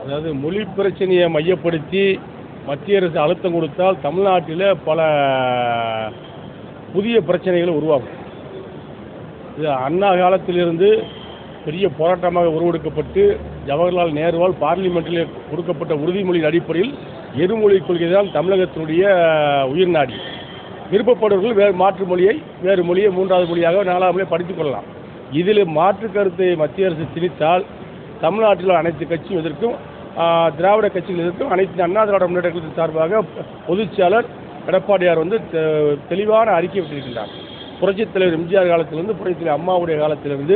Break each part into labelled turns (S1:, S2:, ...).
S1: அதாவது மொழி பிரச்சனையை மையப்படுத்தி மத்திய அரசு அழுத்தம் கொடுத்தால் தமிழ்நாட்டில் பல புதிய பிரச்சனைகள் உருவாகும். இது அண்ணா காலத்திலிருந்து பெரிய போராட்டமாக உருவெடுக்கப்பட்டு ஜவஹர்லால் நேருவால் பார்லிமெண்ட்டில் கொடுக்கப்பட்ட உறுதிமொழியின் அடிப்படையில் இருமொழி கொள்கை தான் தமிழகத்தினுடைய உயிர்நாடி. விருப்பப்படுவர்கள் மாற்று மொழியை வேறு மொழியை மூன்றாவது மொழியாக நாலாவது மொழியை படித்துக் கொள்ளலாம். இதில் மாற்று கருத்தை மத்திய அரசு திணித்தால் தமிழ்நாட்டில் அனைத்து கட்சியும் எதிர்க்கும், திராவிட கட்சிகள் எதிர்க்கும். அனைத்து அண்ணா திராவிட முன்னேற்ற கழகத்தின் சார்பாக பொதுச்செயலர் எடப்பாடியார் தெளிவான அறிக்கை விட்டிருக்கின்றார். புரட்சித் தலைவர் எம்ஜிஆர் காலத்திலிருந்து புரட்சித் தலைவர் அம்மாவுடைய காலத்திலிருந்து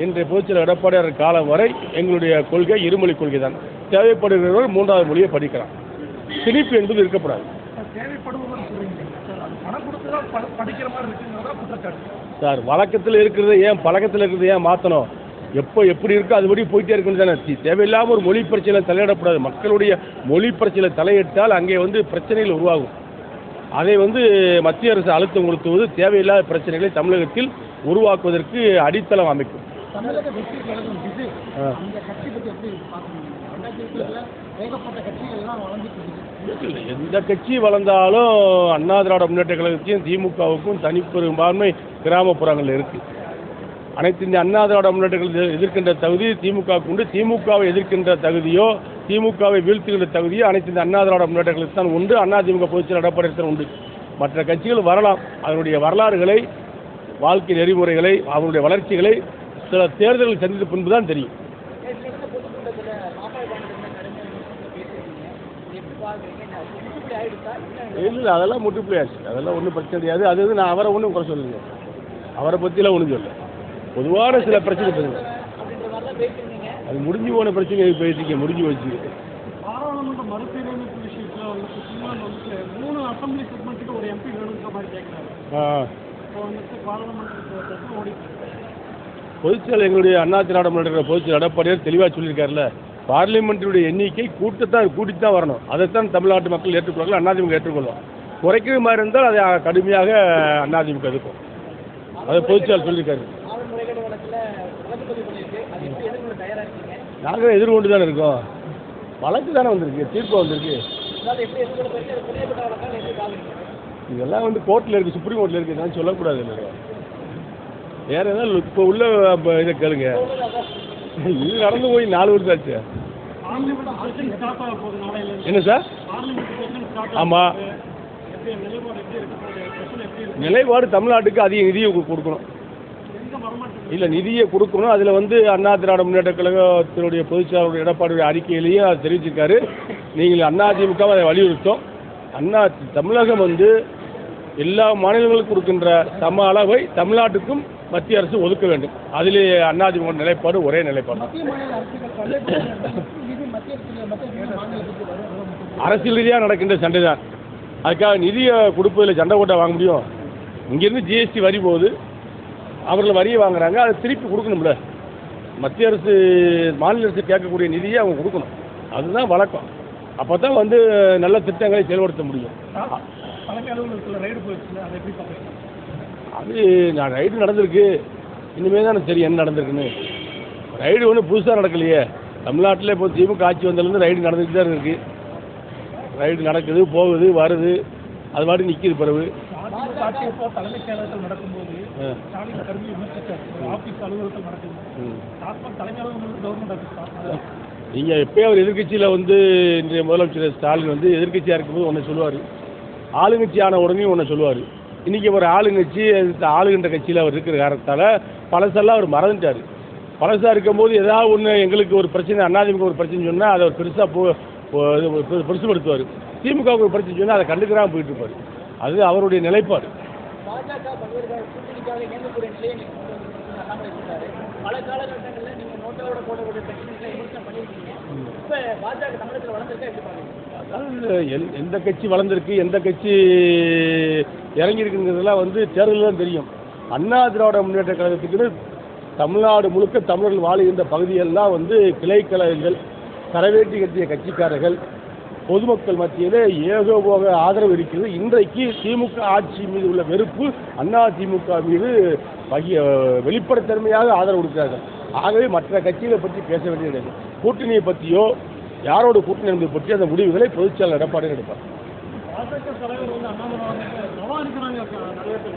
S1: இன்றைய பொதுச்செயலர் எடப்பாடியார் காலம் வரை எங்களுடைய கொள்கை இருமொழி கொள்கை தான். தேவைப்படுகிறவர்கள் மூன்றாவது மொழியை படிக்கலாம். திணிப்பு என்பது இருக்கக்கூடாது. சார் வழக்கத்தில் இருக்கிறது ஏன் பழக்கத்தில் இருக்கிறது ஏன் மாற்றணும்? எப்போ எப்படி இருக்கோ அதுபடி போயிட்டே இருக்குன்னு தானே. தேவையில்லாமல் ஒரு மொழி பிரச்சனையில் தலையிடக்கூடாது. மக்களுடைய மொழி பிரச்சனையில் தலையிட்டால் அங்கே பிரச்சனைகள் உருவாகும். அதை மத்திய அரசு அழுத்தம் கொடுத்துவது தேவையில்லாத பிரச்சனைகளை தமிழகத்தில் உருவாக்குவதற்கு அடித்தளம் அமைக்கும். எந்த கட்சி வளர்ந்தாலும் அண்ணா திராவிட முன்னேற்ற கழகத்தையும் திமுகவுக்கும் தனிப்பெரும்பான்மை கிராமப்புறங்களில் இருக்கு. அனைத்து இந்திய அண்ணா திராவிட முன்னேற்ற கழகத்தை எதிர்க்கின்ற தகுதி திமுகவுக்கு உண்டு. திமுகவை எதிர்க்கின்ற தகுதியோ திமுகவை வீழ்த்துகின்ற தகுதியோ அனைத்து இந்த அண்ணா திராவிட முன்னேற்ற கழகத்தில் தான் உண்டு. அண்ணா திமுக பொதுச்செயலர் எடப்பாடி உண்டு. மற்ற கட்சிகள் வரலாம். அதனுடைய வரலாறுகளை, வாழ்க்கை நெறிமுறைகளை, அவருடைய வளர்ச்சிகளை சில தேர்தல்கள் சந்தித்த பின்பு தான் தெரியும். இல்லை அதெல்லாம் முற்றுப்புள்ளியாச்சு. அதெல்லாம் ஒன்றும் பிரச்சனை கிடையாது. அது நான் அவரை ஒன்றும் குறை சொல்லுங்க. அவரை பற்றிலாம் ஒன்றும் சொல்ல. பொதுவான சில பிரச்சனை பேசுங்க. அது முடிஞ்சு போன பிரச்சனை பேசிக்க முடிஞ்சு வச்சு.
S2: பாராளுமன்ற மறுசீரமைப்பு விஷயத்தில் 3 அசம்பிளி செக்மெண்ட்டுக்கு ஒரு எம்பி வேணுங்கிற மாதிரி கேட்குறாங்க.
S1: பொதுச்செயலர் எங்களுடைய அண்ணா திராவிட முன்னேற்ற பொதுச்செயலர் எடப்பாடியார் தெளிவாக சொல்லியிருக்காருல்ல, பார்லிமெண்ட்டுடைய எண்ணிக்கை கூட்டித்தான் வரணும். அதைத்தான் தமிழ்நாட்டு மக்கள் ஏற்றுக்கொள்வார்கள், அதிமுக ஏற்றுக்கொள்வோம். குறைக்கிற மாதிரி இருந்தால் அதை கடுமையாக அதிமுக எதிர்க்கும். அதை பொதுச்செயலர் சொல்லியிருக்காரு. நாங்கள் எதிர்கொண்டு தானே இருக்கோம். வழக்கு தானே வந்திருக்கு, தீர்ப்பு வந்திருக்கு. இதெல்லாம் கோர்ட்டில் இருக்குது, சுப்ரீம் கோர்ட்டில் இருக்குது. நான் சொல்லக்கூடாது. இல்லை வேறு ஏதாவது இப்போ உள்ள இதை கேளுங்க. இது நடந்து போய் 4 வருஷம் ஆச்சு. என்ன சார்? ஆமாம், நிலைப்பாடு தமிழ்நாட்டுக்கு அதிக நிதியை கொடுக்கணும். இல்லை நிதியை கொடுக்கணும். அதில் அண்ணா திராவிட முன்னேற்ற கழகத்தினுடைய பொதுச்செயலாளர் எடப்பாடியுடைய அறிக்கையிலேயும் அதை தெரிவிச்சிருக்காரு. நீங்கள் அதிமுக அதை வலியுறுத்தோம். தமிழகம் எல்லா மாநிலங்களுக்கும் கொடுக்கின்ற சம அளவை தமிழ்நாட்டுக்கும் மத்திய அரசு ஒதுக்க வேண்டும். அதிலே அதிமுக நிலைப்பாடு ஒரே நிலைப்பாடு. அரசியல் ரீதியாக நடக்கின்ற சண்டை தான். அதுக்காக நிதியை கொடுப்பதில் சண்டை போட்டால் வாங்க முடியும்? இங்கேருந்து ஜிஎஸ்டி வரி போகுது, அவர்கள் வரியை வாங்குறாங்க, அதை திருப்பி கொடுக்கணும்ல. மத்திய அரசு மாநில அரசு கேட்கக்கூடிய நிதியை அவங்க கொடுக்கணும். அதுதான் வழக்கம். அப்போ தான் நல்ல திட்டங்களை செயல்படுத்த முடியும். அது நான் ரைடு நடந்திருக்கு. இனிமேல் தான் தெரியும் என்ன நடந்திருக்குன்னு. ரைடு ஒன்றும் புதுசாக நடக்கலையே. தமிழ்நாட்டில் இப்போ திமுக ஆட்சி வந்ததுலேருந்து ரைடு நடந்துட்டு தான் இருக்குது. ரைடு நடக்குது, போகுது, வருது, அது மாதிரி நிற்கிது. பிறகு
S2: தலைமைச் செயலகத்தில் நடக்கும்போது
S1: நீங்கள் எப்போயும் அவர் எதிர்கட்சியில் இன்றைய முதலமைச்சர் ஸ்டாலின் எதிர்கட்சியாக இருக்கும்போது ஒன்று சொல்லுவார், ஆளுங்கட்சி ஆன உடனே ஒன்று சொல்லுவார். இன்றைக்கி ஒரு ஆளுங்கட்சி ஆளுகின்ற கட்சியில் அவர் இருக்கிற காரணத்தால் பழசெல்லாம் அவர் மறந்துட்டார். பழசாக இருக்கும்போது ஏதாவது ஒன்று எங்களுக்கு ஒரு பிரச்சனை, அதிமுக ஒரு பிரச்சனை சொன்னால் அதை அவர் பெருசாக பெருசுபடுத்துவார். திமுகவுக்கு ஒரு பிரச்சனை சொன்னால் அதை கண்டுக்கிறாமல் போயிட்டு இருப்பார். அது அவருடைய நிலைப்பாடு.
S3: பல காலகட்டங்களில் நீங்கள் நோட்டோட போடக்கூடிய பிரச்சனைகளை விமர்சனம் பண்ணியிருக்கீங்க. இப்போ பாஜக தமிழகத்தில் வளர்ந்துருக்கா எப்படி பாருங்க?
S1: அதாவது எந்த கட்சி வளர்ந்துருக்கு, எந்த கட்சி இறங்கியிருக்குங்கிறதுலாம் தேர்தலில் தான் தெரியும். அண்ணா திராவிட முன்னேற்ற கழகத்துக்குன்னு தமிழ்நாடு முழுக்க தமிழர்கள் வாழுகின்ற பகுதியெல்லாம் கிளைக்கழகங்கள், கரவேட்டி கட்டிய கட்சிக்காரர்கள், பொதுமக்கள் மத்தியில் ஏகோபோக ஆதரவு இருக்கிறது. இன்றைக்கு திமுக ஆட்சி மீது உள்ள வெறுப்பு அதிமுக மீது வெளிப்படைத்தன்மையாக ஆதரவு கொடுக்கிறார்கள். ஆகவே மற்ற கட்சிகளை பற்றி பேச வேண்டியது. கூட்டணியை பற்றியோ யாரோட கூட்டணி என்பது பற்றி அந்த முடிவுகளை பொதுச்செயலாளர் எடப்பாடி எடுப்பார்.
S2: பாஜக தலைவர் வந்து அண்ணாமலை சவால் இருக்கிறாங்க நிறைய பேர்